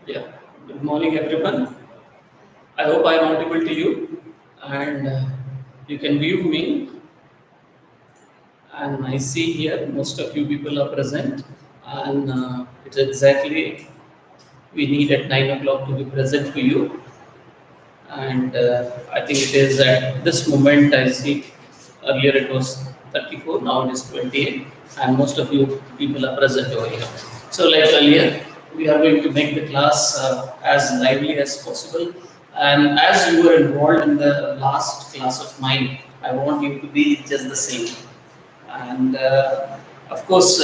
Yeah, good morning everyone. I hope I am audible to you and you can view me. And I see here most of you people are present, and it's exactly we need at 9 o'clock to be present for you. And I think it is at this moment I see earlier it was 34, now it is 28, and most of you people are present over here. So, like earlier, we are going to make the class as lively as possible. And as you were involved in the last class of mine, I want you to be just the same. And of course,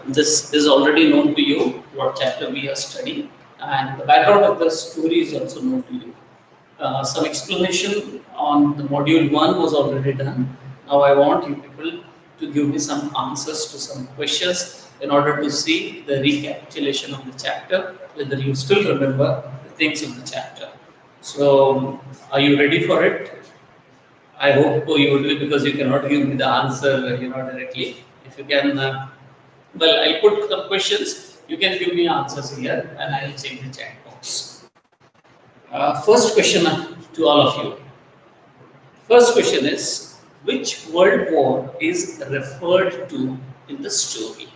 this is already known to you what chapter we are studying, and the background of the story is also known to you. Some explanation on the module 1 was already done. Now I want you people to give me some answers to some questions in order to see the recapitulation of the chapter, whether you still remember the things of the chapter. So, are you ready for it? I hope you would be, because you cannot give me the answer, directly. If you can, well, I'll put some questions. You can give me answers here, and I'll check the chat box. First question to all of you. First question is, which world war is referred to in the story?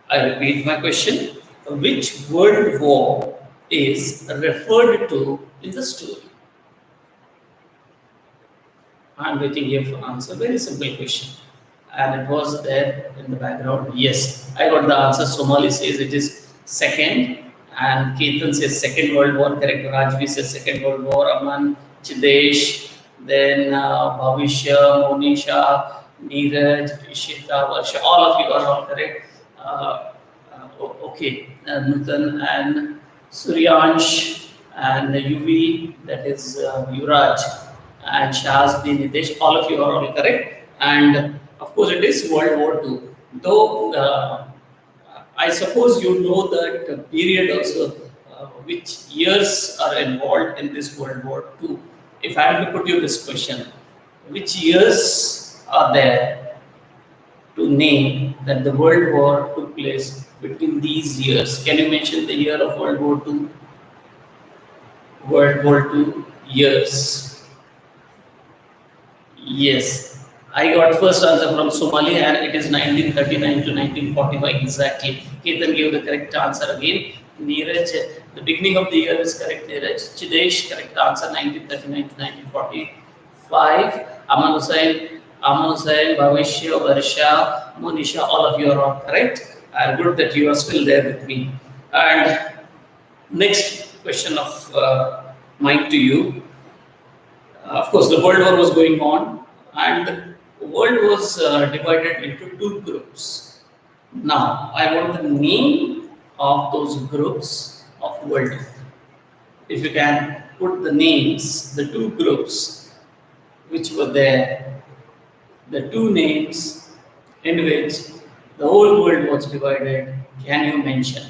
I repeat my question. Which world war is referred to in the story? I'm waiting here for answer. Very simple question. And it was there in the background. Yes, I got the answer. Somali says it is second. And Ketan says Second World War. Correct. Rajvi says Second World War. Aman, Chidesh, then Bhavishya, Monisha, Neeraj, Ishita, Varsha. All of you are all correct. Okay. Nutan and Suryansh and UV, that is Yuraj, and Shaz, Nitesh, all of you are all correct. And of course, it is World War II. Though I suppose you know that period also, which years are involved in this World War II. If I have to put you this question, which years are there to name that the World War took place between these years? Can you mention the year of World War II? World War II years. Yes, I got first answer from Somali, and it is 1939 to 1945 exactly. Ketan gave the correct answer again. Neeraj, the beginning of the year is correct. Neeraj, Chidesh, correct answer 1939 to 1945. Aman Hussain, Bhavishya, Varsha, Monisha, all of you are all correct. And good that you are still there with me. And next question of mine to you. Of course, the World War was going on, and the world was divided into two groups. Now, I want the name of those groups of world. If you can put the names, the two groups which were there, the two names in which the whole world was divided, can you mention?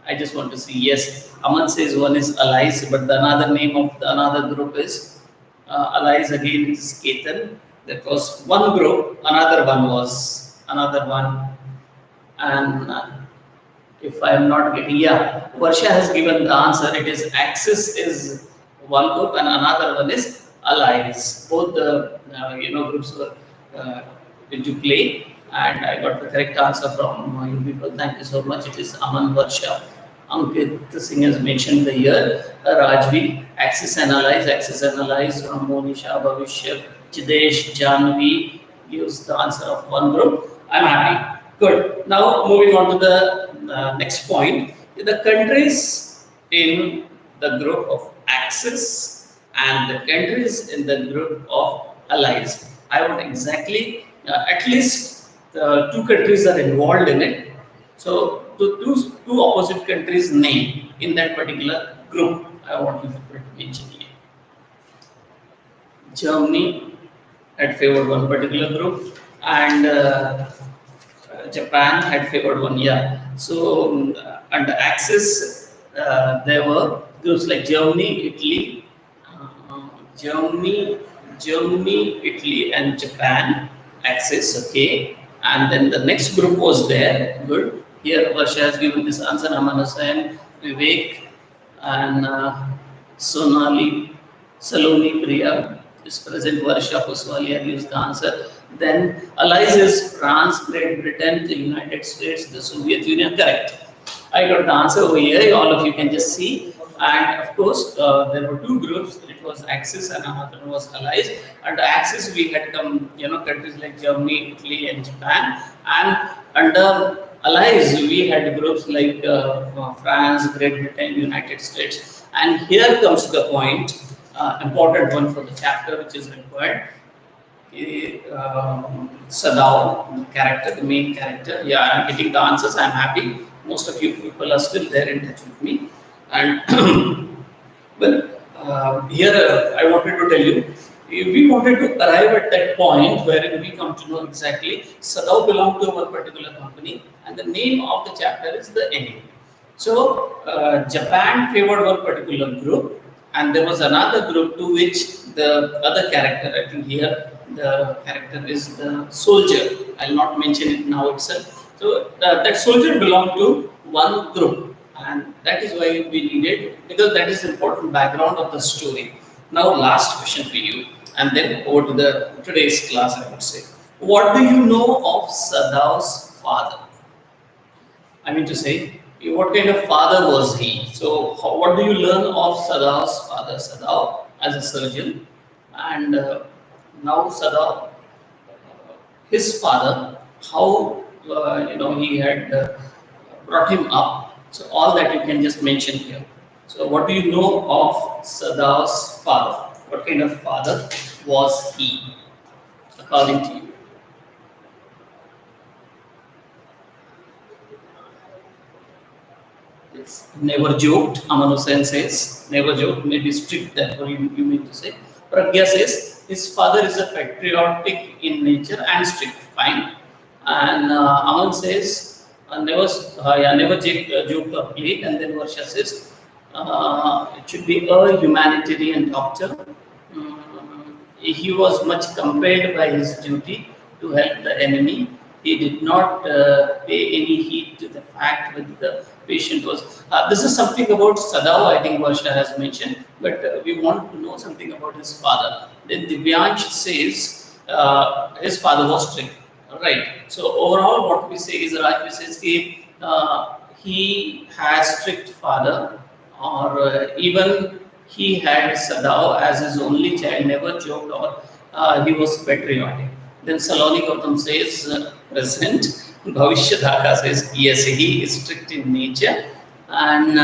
I just want to see. Yes, Aman says one is allies, but the another name of the another group is allies again is Ketan. That was one group, another one was another one. And if I am not getting, yeah, Varsha has given the answer. It is Axis is one group and another one is allies. Both the groups were into play, and I got the correct answer from you people. Thank you so much. It is Aman Varsha. Ankit Singh has mentioned the year. Rajvi, Axis Analyze from Monisha, Bhavishya, Chidesh, Janvi gives the answer of one group. I'm happy. Good. Now moving on to the next point. The countries in the group of Axis and the countries in the group of Allies. I want exactly at least two countries are involved in it. So to two opposite countries' name in that particular group, I want you to mention here. Germany had favored one particular group, and Japan had favored one. Yeah. So under Axis, there were groups like Germany, Italy, Italy, and Japan. Axis. Okay. And then the next group was there. Good. Here, Varsha has given this answer. Aman Hussain, Vivek, and Sonali Saloni Priya is present. Varsha Kuswalia gives the answer. Then allies is France, Great Britain, the United States, the Soviet Union. Correct. I got the answer over here. All of you can just see. And of course, there were two groups. It was Axis and another one was Allies. Under Axis, we had come, countries like Germany, Italy, and Japan. And under Allies, we had groups like France, Great Britain, United States. And here comes the point, important one for the chapter, which is required. Sadao, the character, the main character. Yeah, I'm getting the answers. I'm happy. Most of you people are still there in touch with me. And well, here I wanted to tell you, we wanted to arrive at that point wherein we come to know exactly Sadao belonged to our particular company, and the name of the chapter is the enemy. So Japan favored one particular group, and there was another group to which the other character, I think here the character is the soldier. I'll not mention it now itself. So that soldier belonged to one group, and that is why we needed, because that is the important background of the story. Now, last question for you, and then over to the today's class, I would say. What do you know of Sadao's father? I mean to say, what kind of father was he? So, what do you learn of Sadao's father? Sadao as a surgeon, and now Sadao, his father, how he had brought him up. So all that you can just mention here. So what do you know of Sadao's father? What kind of father was he, according to you? It's never joked. Amano Sen says never joked. Maybe strict. That's what you mean to say. Pragya says his father is a patriotic in nature and strict. Fine. And Aman says never joked or played. And then Varsha says it should be a humanitarian doctor. He was much compelled by his duty to help the enemy. He did not pay any heed to the fact that the patient was. This is something about Sadao, I think Varsha has mentioned, but we want to know something about his father. Then Divyansh says his father was strict. Right. So overall, what we say is Rajvi says he has strict father, or even he had Sadao as his only child, never joked, or he was patriotic. Then Saloni Gautam says present. Bhavishya Dhaka says yes, he is strict in nature. And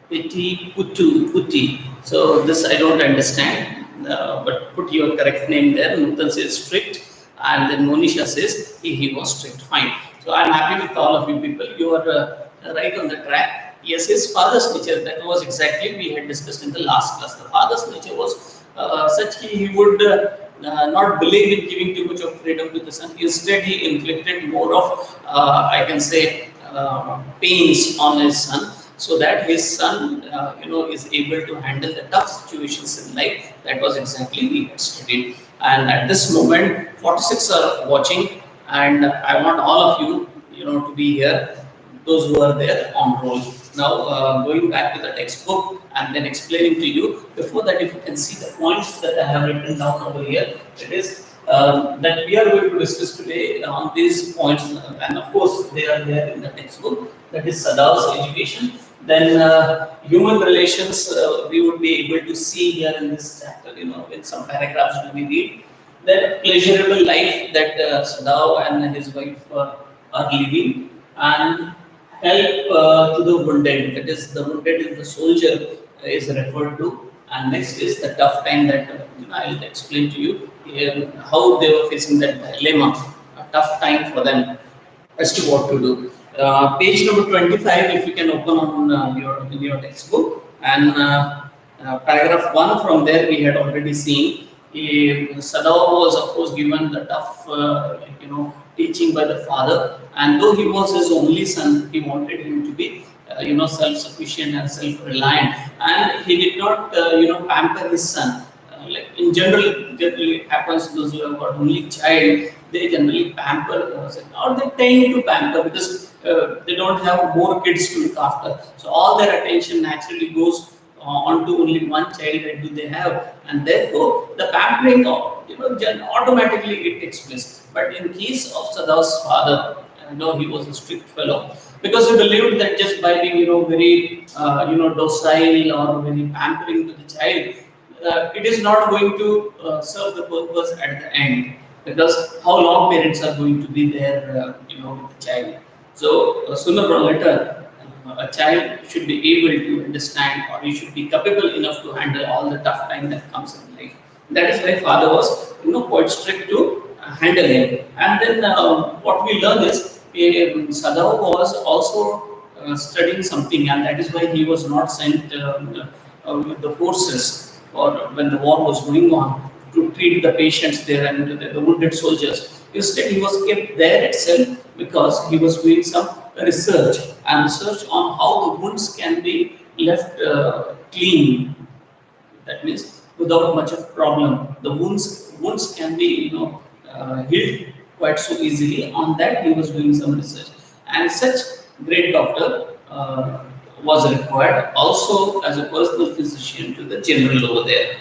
Putti. So this I don't understand, but put your correct name there. Nutan says strict, and then Monisha says he was strict. Fine. So I'm happy with all of you people. You are right on the track. Yes, his father's nature, that was exactly we had discussed in the last class. The father's nature was such he would not believe in giving too much of freedom to the son. Instead, he inflicted more of, I can say, pains on his son, so that his son, is able to handle the tough situations in life. That was exactly we had studied. And at this moment, 46 are watching, and I want all of you, to be here. Those who are there on roll. Now, going back to the textbook and then explaining to you. Before that, if you can see the points that I have written down over here, it is that we are going to discuss today on these points, and of course, they are there in the textbook. That is Sadao's education. Then human relations, we would be able to see here in this chapter, in some paragraphs when we read. That pleasurable life that Sadao and his wife are living, and help to the wounded, that is the wounded is the soldier is referred to, and next is the tough time that I will explain to you how they were facing that dilemma, a tough time for them as to what to do. Page number 25, if you can open on your textbook, and paragraph 1, from there we had already seen. Sadao was of course given the tough teaching by the father, and though he was his only son, he wanted him to be self-sufficient and self-reliant, and he did not pamper his son. Like in generally it happens, those who have got only child, they generally pamper, or they tend to pamper, because they don't have more kids to look after. So all their attention naturally goes onto only one child that do they have, and therefore the pampering automatically it takes place. But in case of Sadav's father, he was a strict fellow because he believed that just by being very docile or very pampering to the child, it is not going to serve the purpose at the end, because how long parents are going to be there with the child. So sooner or later a child should be able to understand, or he should be capable enough to handle all the tough time that comes in life. That is why father was quite strict to handle him. And then what we learn is Sadav was also studying something, and that is why he was not sent with the forces, or when the war was going on, to treat the patients there and the wounded soldiers. Instead, he was kept there itself because he was doing some research, and research on how the wounds can be left clean. That means without much of problem, the wounds can be healed quite so easily. On that, he was doing some research, and such great doctor was required also as a personal physician to the general over there.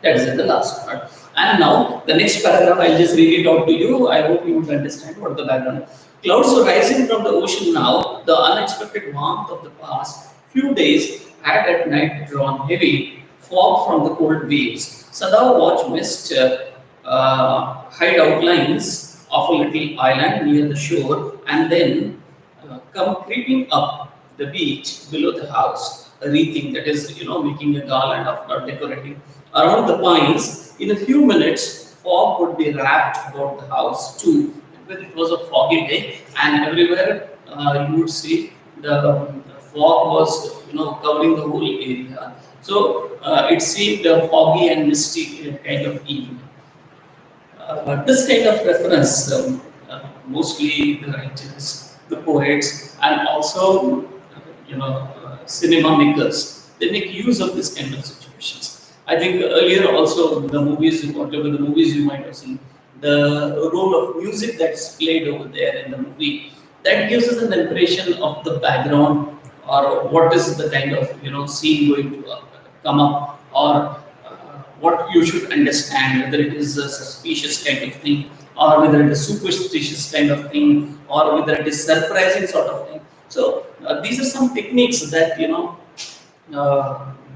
That is in the last part. And now the next paragraph, I'll just read it out to you. I hope you would understand what the background is. Clouds were rising from the ocean now. The unexpected warmth of the past few days had at night drawn heavy fog from the cold waves. Sada watched mist hide outlines of a little island near the shore, and then come creeping up the beach below the house, wreathing, that is, making a garland of or decorating around the pines. In a few minutes, fog would be wrapped about the house too. Because it was a foggy day, and everywhere you would see the fog was, covering the whole area. So it seemed a foggy and misty kind of evening. This kind of reference, mostly the writers, the poets, and also cinema makers, they make use of this kind of situations. I think earlier also the movies, whatever the movies you might have seen, the role of music that's played over there in the movie, that gives us an impression of the background, or what is the kind of scene going to come up, or what you should understand, whether it is a suspicious kind of thing, or whether it is superstitious kind of thing, or whether it is surprising sort of thing. So these are some techniques that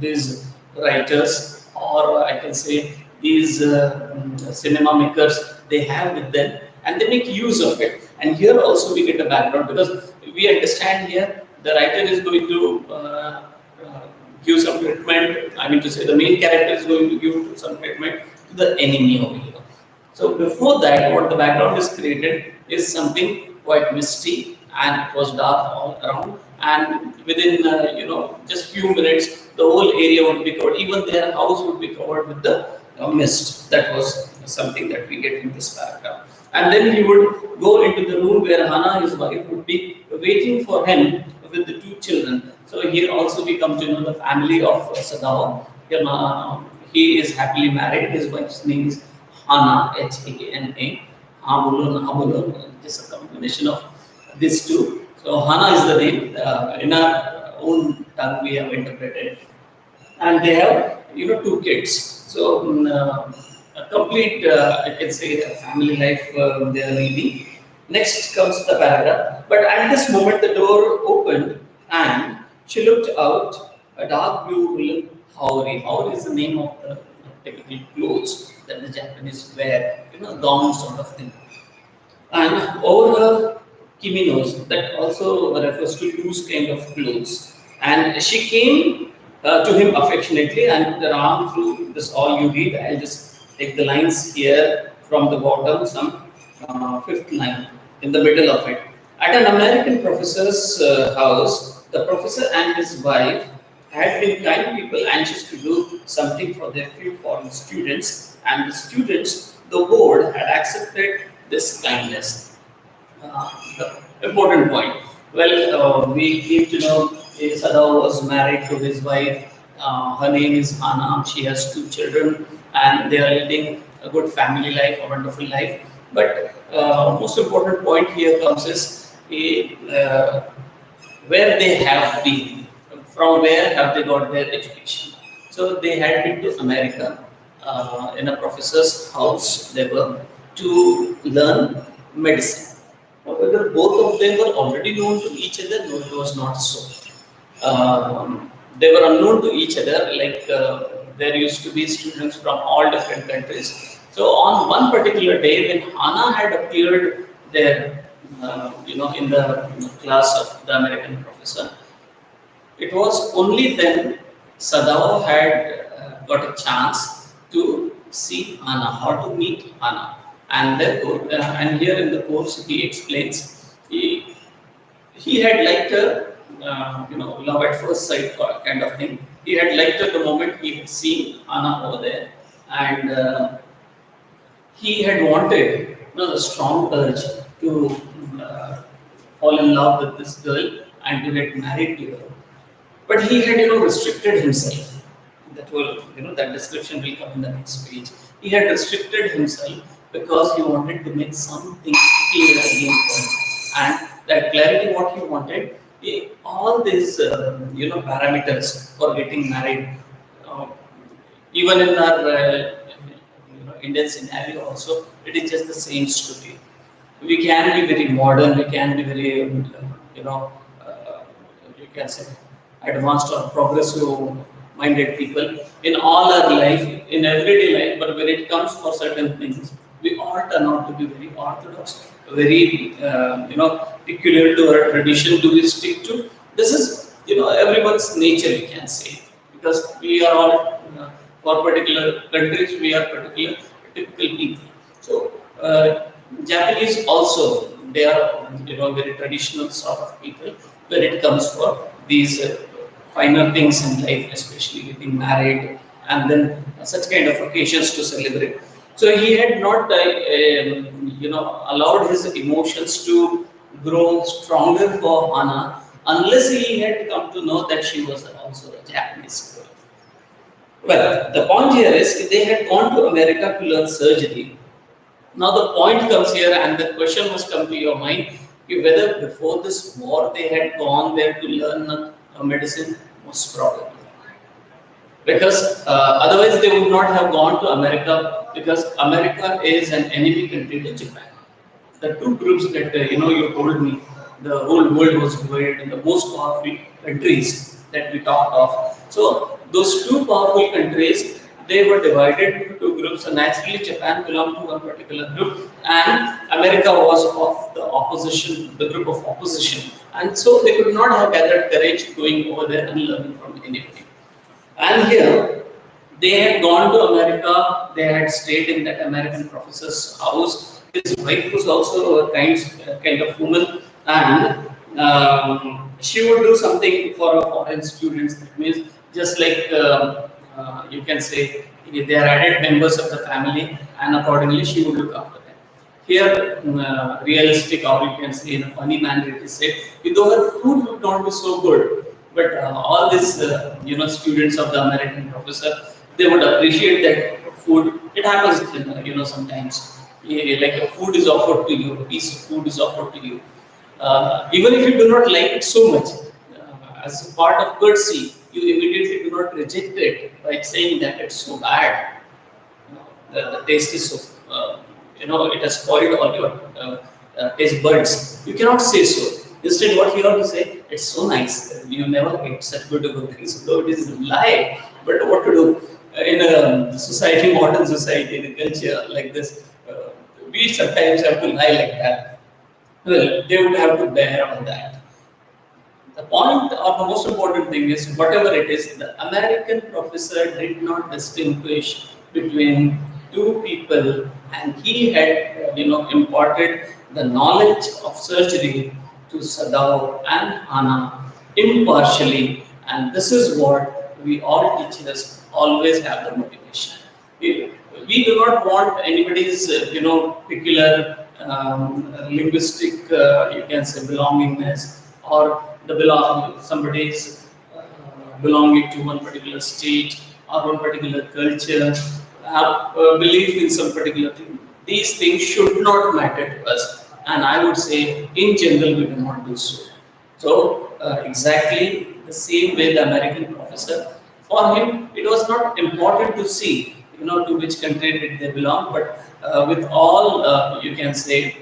these writers, or I can say these cinema makers, they have with them, and they make use of it. And here also we get a background, because we understand here the writer is going to give some treatment. I mean to say, the main character is going to give some treatment to the enemy over here. So before that, what the background is created is something quite misty, and it was dark all around. And within just few minutes, the whole area would be covered. Even their house would be covered with the mist. That was something that we get in this paragraph. And then he would go into the room where Hannah, his wife, would be waiting for him with the two children. So here also we come to know the family of Sadawa. He is happily married. His wife's name is Hana, Hana. Habulun, just a combination of these two. So Hana is the name. In our own tongue we have interpreted. And they have two kids. So a complete, I can say, a family life they are leading. Next comes the paragraph. But at this moment, the door opened and she looked out. A dark blue woolen haori. Haori is the name of the typical clothes that the Japanese wear, gown sort of thing. And over her kimonos, that also refers to loose kind of clothes. And she came to him affectionately and ran through this all you read. I'll just take the lines here from the bottom, some fifth line in the middle of it. At an American professor's house, the professor and his wife had been kind people anxious to do something for their few foreign students, and the students, the board, had accepted this kindness. The important point. Well, we came to know Sadaw was married to his wife. Her name is Hana. She has two children, and they are leading a good family life, a wonderful life. But most important point here comes is where they have been, from where have they got their education. So they had been to America in a professor's house. They were to learn medicine. However, both of them were already known to each other. No, it was not so. They were unknown to each other. Like there used to be students from all different countries. So on one particular day, when Hannah had appeared there, in the class of the American professor, it was only then Sadao had got a chance to see Hannah or to meet Hannah. And therefore, and here in the course he explains, he had liked her, love at first sight kind of thing. He had liked her the moment he had seen Hannah over there, and he had wanted, a strong urge to uh, fall in love with this girl and to get married to her. But he had, restricted himself. That will, that description will come in the next page. He had restricted himself because he wanted to make some things clear again for him. And that clarity, what he wanted, all these, parameters for getting married, uh, even in our Indian scenario also, it is just the same story. We can be very modern, we can be very, you can say advanced or progressive minded people in all our life, in everyday life, but when it comes for certain things, we all turn out to be very orthodox, very, peculiar to our tradition. Do we stick to? This is, everyone's nature, you can say, because we are all, for particular countries, we are particular typical people. So, Japanese also, they are, very traditional sort of people when it comes for these finer things in life, especially getting married and then such kind of occasions to celebrate. So he had not, allowed his emotions to grow stronger for Hana unless he had come to know that she was also a Japanese girl. Well, the point here is they had gone to America to learn surgery. Now the point comes here, and the question must come to your mind: whether before this war they had gone there to learn medicine. Most probably, because otherwise they would not have gone to America, because America is an enemy country to Japan. The two groups that you told me, the whole world was divided in the most powerful countries that we talked of. So those two powerful countries, they were divided into two groups. So naturally, Japan belonged to one particular group, and America was of the opposition, the group of opposition. And so they could not have gathered courage going over there and learning from anybody. And here, they had gone to America, they had stayed in that American professor's house. His wife was also a kind of woman, and she would do something for foreign students. That means, just like you can say, they are added members of the family, and accordingly, she would look after them. Here, realistic, or you can say in a funny manner, it is said, though her food would not be so good, but all these, students of the American professor, they would appreciate that food. It happens, sometimes. Like a food is offered to you, a piece of food is offered to you. Even if you do not like it so much, as a part of courtesy, you immediately do not reject it by saying that it's so bad. The taste is so, it has spoiled all your taste buds. You cannot say so. Instead, what you have to say, it's so nice. You never ate such good things. Though it is a lie, but what to do? In a society, modern society, in a culture like this, we sometimes have to lie like that. Well, they would have to bear on that. The point or the most important thing is, whatever it is, the American professor did not distinguish between two people, and he had, imparted the knowledge of surgery to Sadao and Hana impartially, and this is what we all teachers always have the motivation. We do not want anybody's, peculiar linguistic, you can say, belongingness, or somebody's belonging to one particular state or one particular culture, belief in some particular thing. These things should not matter to us, and I would say in general we do not do so. So exactly the same way the American professor, for him it was not important to see, to which country did they belong, but with all you can say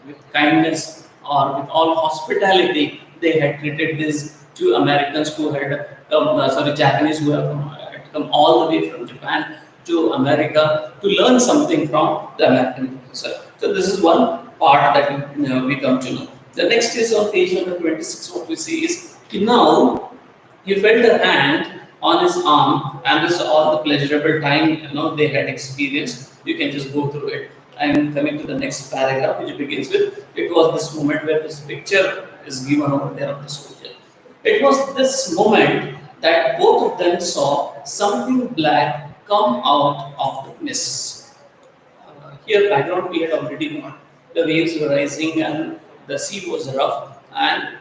with kindness or with all hospitality, they had treated these two Americans who had come, Japanese who had come all the way from Japan to America to learn something from the American professor. So this is one part that we come to know. The next is on page number 26. What we see is now he felt a hand on his arm, and this is all the pleasurable time they had experienced. You can just go through it. I'm coming to the next paragraph, which begins with it was this moment where this picture is given over there of the soldier. It was this moment that both of them saw something black come out of the mist. Here, background we had already known. The waves were rising and the sea was rough, and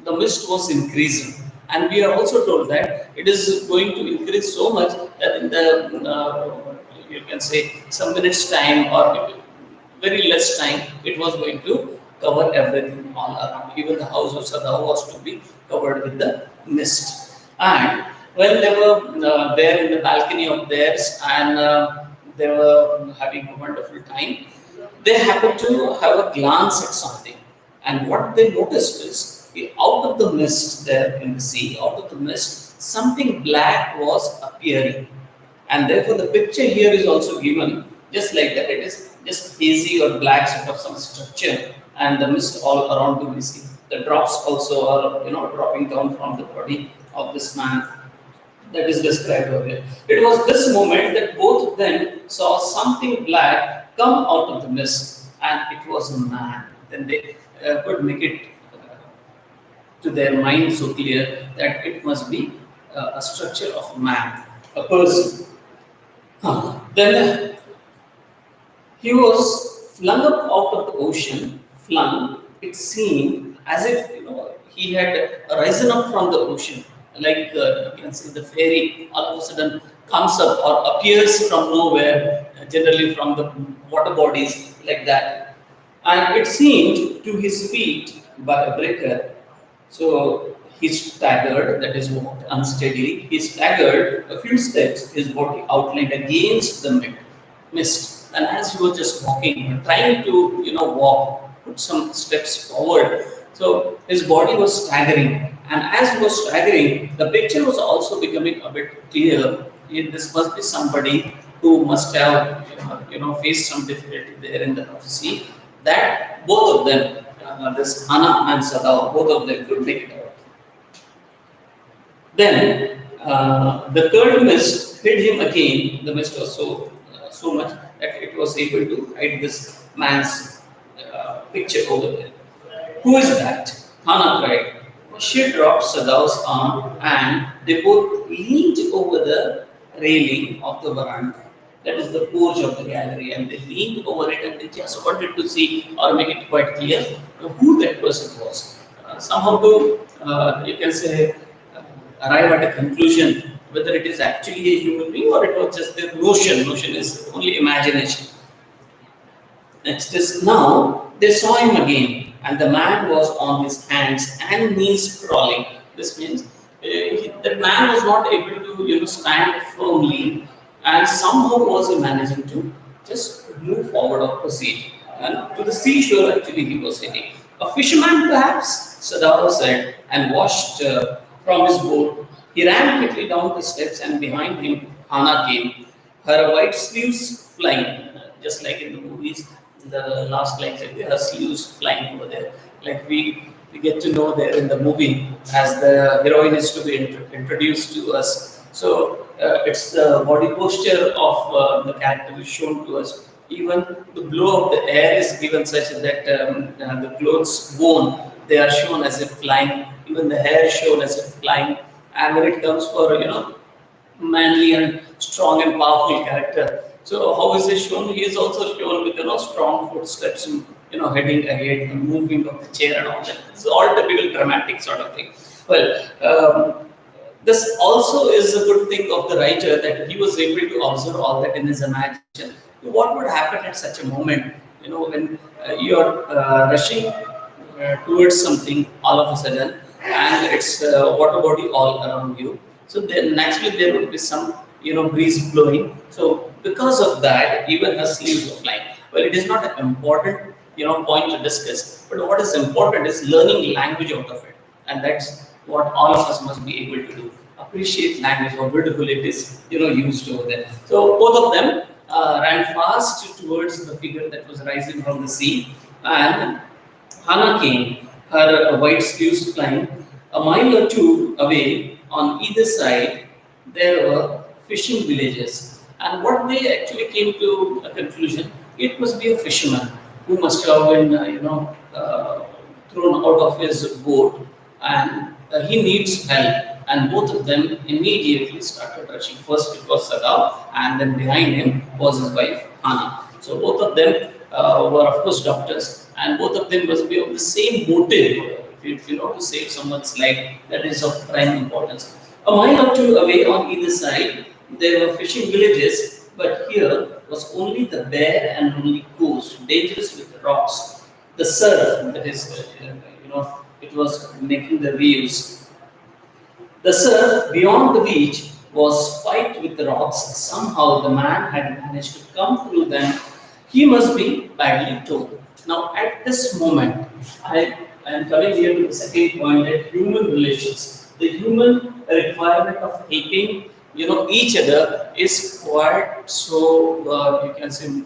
the mist was increasing. And we are also told that it is going to increase so much that in the you can say some minutes time or very less time, it was going to cover everything all around. Even the house of Sadao was to be covered with the mist. And when they were there in the balcony of theirs, and they were having a wonderful time, they happened to have a glance at something. And what they noticed is out of the mist there in the sea, out of the mist, something black was appearing. And therefore, the picture here is also given just like that. It is just hazy or black sort of some structure, and the mist all around the sea. The drops also are dropping down from the body of this man that is described over here. It was this moment that both of them saw something black come out of the mist, and it was a man. Then they could make it to their mind so clear that it must be a structure of man, a person. Then he was flung up out of the ocean, flung, it seemed as if he had risen up from the ocean, like you can see the fairy all of a sudden comes up or appears from nowhere, generally from the water bodies like that. And it seemed to his feet by a breaker. So he staggered, that is walked unsteadily. He staggered a few steps, his body outlined against the mist. And as he was just walking, trying to walk, put some steps forward. So his body was staggering. And as he was staggering, the picture was also becoming a bit clear. This must be somebody who must have faced some difficulty there in the sea. That both of them, this Hana and Sadao, both of them could make it out. Then the third mist hid him again. The mist was so much that it was able to hide this man's picture over there. Who is that? Hana cried. She dropped Sadao's arm, and they both leaned over the railing of the veranda. That is the porch of the gallery, and they leaned over it and they just wanted to see or make it quite clear who that person was. Somehow to, you can say, arrive at a conclusion whether it is actually a human being or it was just their notion. Notion is only imagination. Next is now they saw him again, and the man was on his hands and knees crawling. This means that man was not able to stand firmly, and somehow was he managing to just move forward or proceed. And to the seashore actually he was heading. A fisherman perhaps, Sadao said, and washed from his boat. He ran quickly down the steps, and behind him Hana came, her white sleeves flying, just like in the movies. The last line said her sleeves flying over there. Like we get to know there in the movie as the heroine is to be introduced to us. So it's the body posture of the character is shown to us. Even the blow of the air is given such that the clothes worn, they are shown as if flying. Even the hair is shown as if flying. And when it comes for manly and strong and powerful character, so how is he shown? He is also shown with strong footsteps, heading ahead, the moving of the chair and all that. This is all typical dramatic sort of thing. Well, this also is a good thing of the writer that he was able to observe all that in his imagination. What would happen at such a moment when you are rushing towards something all of a sudden, and it's water body all around you. So then naturally there would be some breeze blowing. So because of that, even her sleeves were flying. Well, it is not an important point to discuss, but what is important is learning language out of it, and that's what all of us must be able to do. Appreciate language, how beautiful it is, used over there. So both of them ran fast towards the figure that was rising from the sea, and Hannah came, her white sleeves flying. A mile or two away, on either side, there were fishing villages. And what they actually came to a conclusion, it must be a fisherman who must have been, thrown out of his boat, and he needs help. And both of them immediately started rushing. First it was Sadaf, and then behind him was his wife Hannah. So both of them were of course doctors, and both of them must be of the same motive. To save someone's life, that is of prime importance. A mile or two away on either side, there were fishing villages, but here was only the bare and lonely coast, dangerous with rocks. The surf, that is, it was making the waves. The surf beyond the beach was spiked with rocks. Somehow the man had managed to come through them. He must be badly torn. Now, at this moment, I am coming here to the second point, that human relations, the human requirement of helping, each other is quite so, you can say,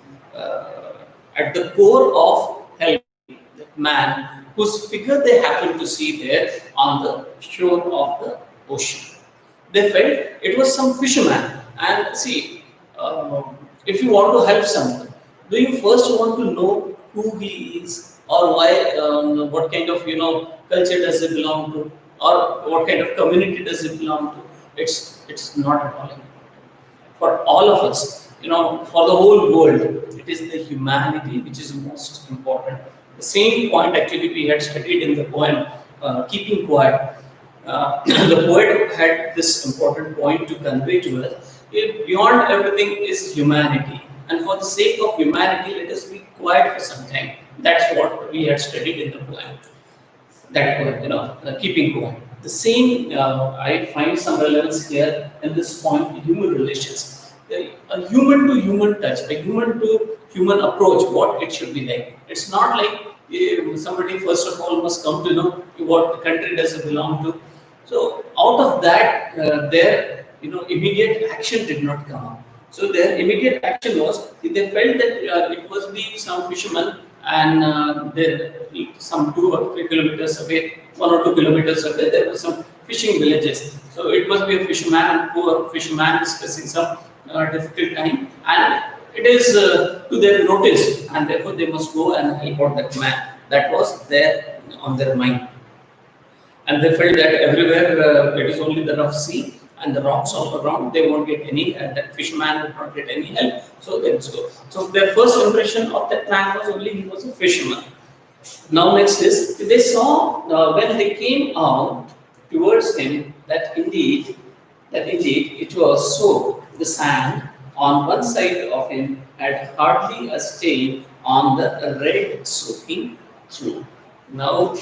at the core of helping that man whose figure they happen to see there on the shore of the ocean. They felt it was some fisherman. And see, if you want to help someone, do you first want to know who he is, or why, what kind of culture does he belong to, or what kind of community does he belong to? It's not at all important. For all of us, for the whole world, it is the humanity which is most important. The same point actually we had studied in the poem Keeping Quiet. The poet had this important point to convey to us. Beyond everything is humanity, and for the sake of humanity, let us be quiet for some time. That's what we had studied in the poem. That poem, keeping quiet. The same, I find some relevance here in this point, human relations. A human to human touch, a human to human approach, what it should be like. It's not like somebody first of all must come to know what country does it belong to. So out of that, their immediate action did not come up. So their immediate action was they felt that it must be some fisherman, and some 2 or 3 kilometers away, 1 or 2 kilometers away, there were some fishing villages. So it must be a fisherman, and poor fisherman is facing some difficult time, and it is to their notice, and therefore they must go and help out that man. That was there on their mind. And they felt that everywhere it is only the rough sea and the rocks all around, they won't get any, that fisherman would not get any help, so they must go. So their first impression of that man was only he was a fisherman. Now next is, they saw when they came out towards him that indeed it was so. The sand on one side of him had hardly a stain on the red soaking through. Now,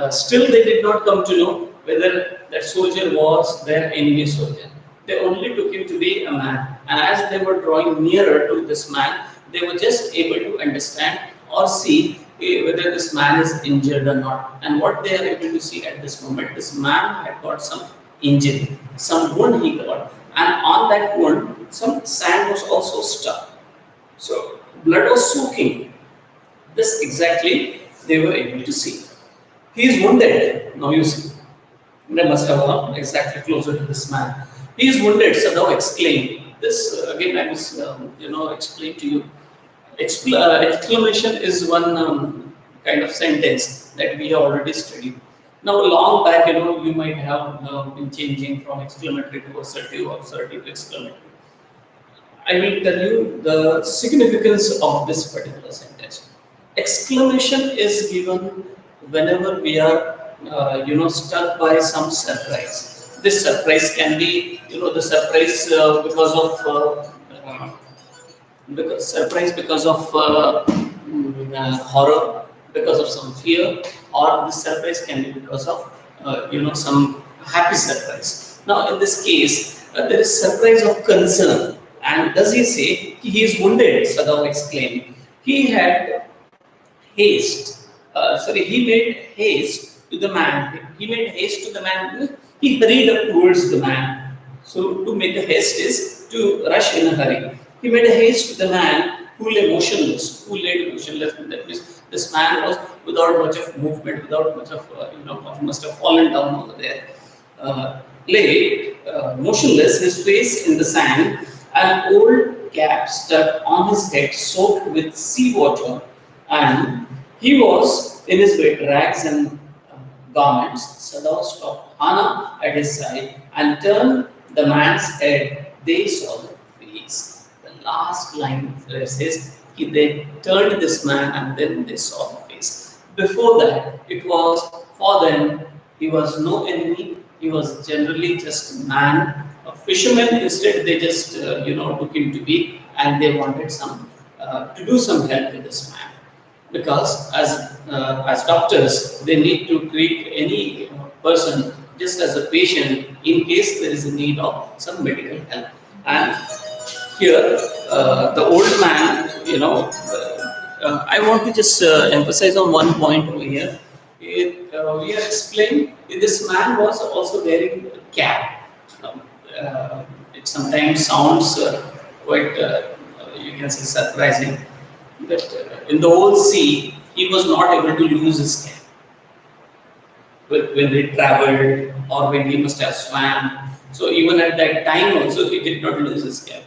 still they did not come to know whether that soldier was their enemy soldier. They only took him to be a man. And as they were drawing nearer to this man, they were just able to understand or see whether this man is injured or not. And what they are able to see at this moment, this man had got some injury, some wound he got. And on that wound, some sand was also stuck. So, blood was soaking. This exactly they were able to see. He is wounded. Now you see. They must have come exactly closer to this man. He is wounded. Sadao exclaimed. This again I must explain to you. Exclamation is one kind of sentence that we have already studied. Now long back, you might have been changing from exclamatory to assertive or assertive to exclamatory. I will tell you the significance of this particular sentence. Exclamation is given whenever we are, struck by some surprise. This surprise can be, the surprise because of horror, because of some fear, or the surprise can be because of some happy surprise. Now, in this case, there is surprise of concern. And does he say he is wounded? Sadao exclaimed. He had he made haste to the man. He made haste to the man. He hurried up towards the man. So to make a haste is to rush in a hurry. He made a haste to the man who lay motionless. Who lay motionless? That means this man was without much of movement, without much of must have fallen down over there. Lay motionless, his face in the sand, an old cap stuck on his head, soaked with seawater, and he was in his wet rags and garments. Sadao stopped Hana at his side and turned the man's head. They saw the face. The last line says, they turned this man and then they saw the face. Before that, it was for them, he was no enemy, he was generally just a man, a fisherman. Instead, they just took him to be, and they wanted to do some help with this man. Because as doctors, they need to treat any person just as a patient in case there is a need of some medical help. And here, the old man, I want to just emphasize on one point over here. We have explained this man was also wearing a cap. It sometimes sounds quite, you can say, surprising. That in the whole sea, he was not able to lose his cap. When he traveled or when he must have swam. So even at that time also, he did not lose his cap.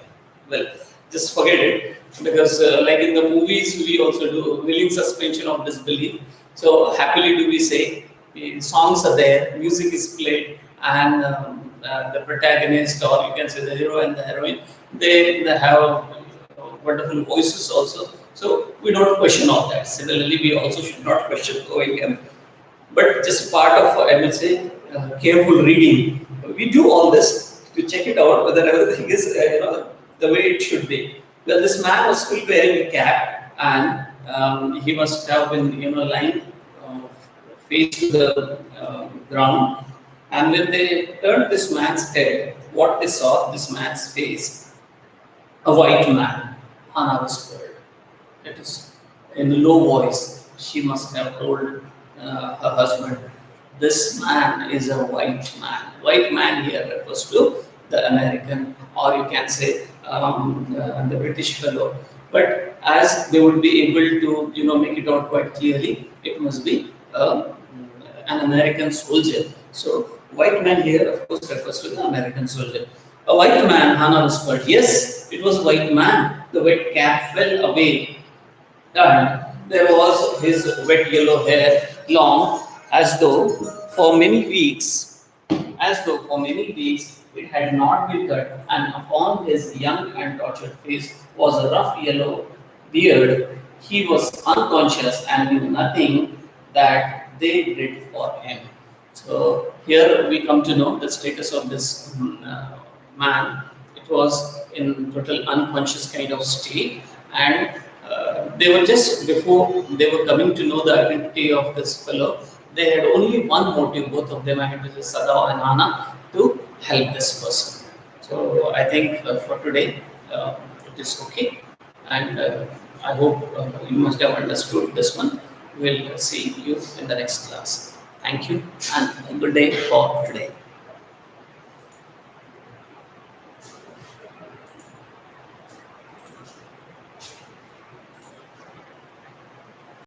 Well, just forget it, because like in the movies, we also do willing suspension of disbelief. So happily do we say, the songs are there, music is played, and the protagonist, or you can say the hero and the heroine, they have wonderful voices also. So we don't question all that. Similarly, we also should not question OEM. But just part of, I will say, careful reading. We do all this to check it out whether everything is the way it should be. Well, this man was still wearing a cap, and he must have been lying face to the ground. And when they turned this man's head, what they saw, this man's face, a white man. Hana whispered. It is in a low voice. She must have told her husband, this man is a white man. White man here refers to the American, or you can say the British fellow. But as they would be able to make it out quite clearly, it must be an American soldier. So white man here, of course, refers to the American soldier. A white man, Hana whispered. Yes, it was a white man. The wet cap fell away, and there was his wet yellow hair, long, as though for many weeks it had not been cut, and upon his young and tortured face was a rough yellow beard. He was unconscious and knew nothing that they did for him. So here we come to know the status of this man. It was in total unconscious kind of state, and they were just before they were coming to know the identity of this fellow. They had only one motive, both of them, and it is Sadao and Hana, to help this person. So I think for today it is okay, and I hope you must have understood this one. We'll see you in the next class. Thank you, and a good day for today.